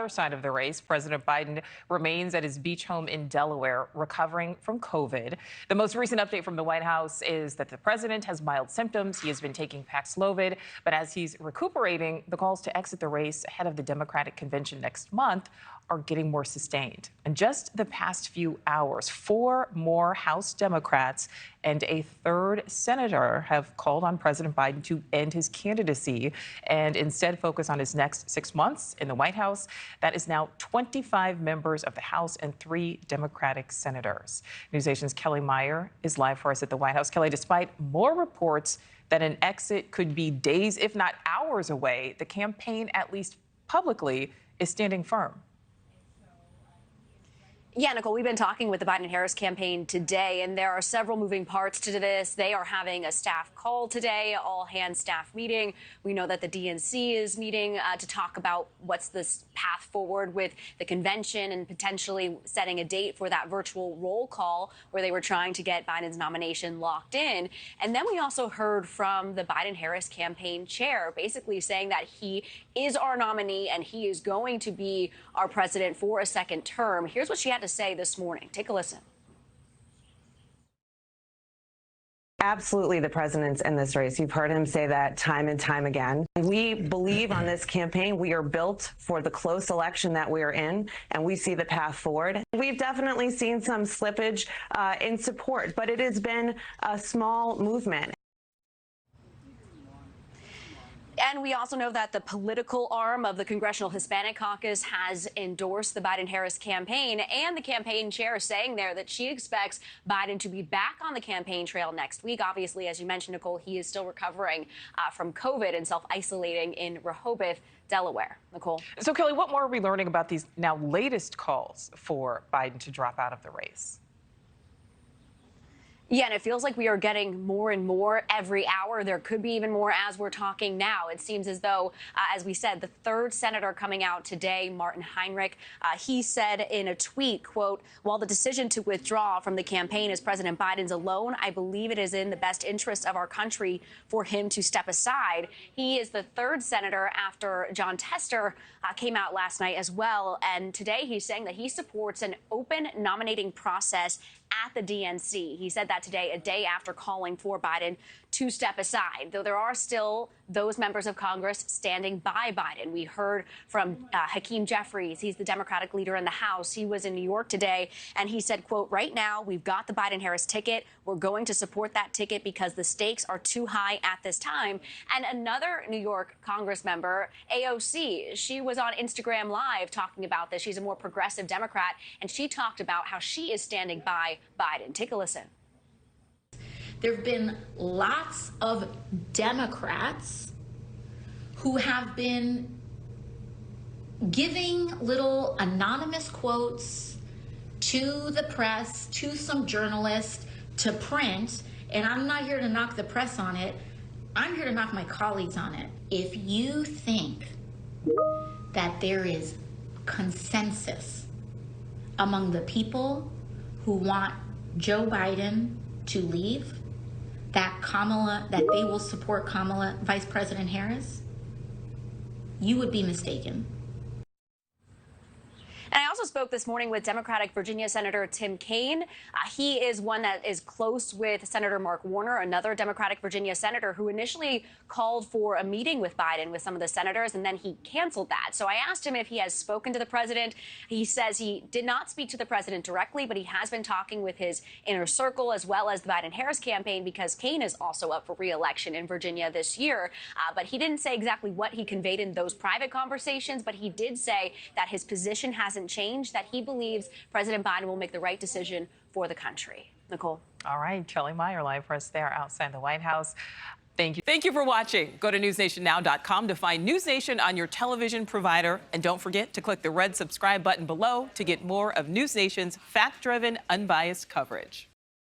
other side of the race, President Biden remains at his beach home in Delaware, recovering from COVID. The most recent update from the White House is that the president has mild symptoms. He has been taking Paxlovid, but as he's recuperating, the calls to exit the race ahead of the Democratic convention next month are getting more sustained. In just the past few hours, 4 more House Democrats and a 3rd senator have called on President Biden to end his candidacy and instead focus on his next 6 months in the White House. That is now 25 members of the House and 3 Democratic senators. NewsNation's Kelly Meyer is live for us at the White House. Kelly, despite more reports that an exit could be days, if not hours away, the campaign, at least publicly, is standing firm. Yeah, Nichole, we've been talking with the Biden-Harris campaign today, and there are several moving parts to this. They are having a staff call today, all-hands staff meeting. We know that the DNC is meeting to talk about what's this path forward with the convention and potentially setting a date for that virtual roll call where they were trying to get Biden's nomination locked in. And then we also heard from the Biden-Harris campaign chair basically saying that he is our nominee and he is going to be our president for a second term. Here's what she had to say this morning. Take a listen. Absolutely, the president's in this race. You've heard him say that time and time again. We believe on this campaign. We are built for the close election that we are in, and we see the path forward. We've definitely seen some slippage in support, but it has been a small movement. And we also know that the political arm of the Congressional Hispanic Caucus has endorsed the Biden-Harris campaign, and the campaign chair saying there that she expects Biden to be back on the campaign trail next week. Obviously, as you mentioned, Nichole, he is still recovering from COVID and self-isolating in Rehoboth, Delaware. Nichole. So, Kelly, what more are we learning about these now latest calls for Biden to drop out of the race? Yeah, and it feels like we are getting more and more every hour. There could be even more as we're talking now. It seems as though, as we said, the 3rd senator coming out today, Martin Heinrich, he said in a tweet, quote, "While the decision to withdraw from the campaign is President Biden's alone, I believe it is in the best interest of our country for him to step aside." He is the 3rd senator after John Tester came out last night as well. And today he's saying that he supports an open nominating process at the DNC. He said that today, a day after calling for Biden to step aside, though there are still those members of Congress standing by Biden. We heard from Hakeem Jeffries. He's the Democratic leader in the House. He was in New York today, and he said, quote, "Right now, we've got the Biden-Harris ticket. We're going to support that ticket because the stakes are too high at this time." And another New York Congress member, AOC, she was on Instagram Live talking about this. She's a more progressive Democrat, and she talked about how she is standing by Biden. Take a listen. There have been lots of Democrats who have been giving little anonymous quotes to the press, to some journalists to print, and I'm not here to knock the press on it. I'm here to knock my colleagues on it. If you think that there is consensus among the people who want Joe Biden to leave, that they will support Vice President Harris, you would be mistaken. And I also spoke this morning with Democratic Virginia Senator Tim Kaine. He is one that is close with Senator Mark Warner, another Democratic Virginia senator who initially called for a meeting with Biden with some of the senators, and then he canceled that. So I asked him if he has spoken to the president. He says he did not speak to the president directly, but he has been talking with his inner circle as well as the Biden-Harris campaign because Kaine is also up for re-election in Virginia this year. But he didn't say exactly what he conveyed in those private conversations, but he did say that his position hasn't changed, that he believes President Biden will make the right decision for the country. Nichole. All right, Kelly Meyer live for us there outside the White House. Thank you. Thank you for watching. Go to newsnationnow.com to find News Nation on your television provider. And don't forget to click the red subscribe button below to get more of News Nation's fact-driven, unbiased coverage.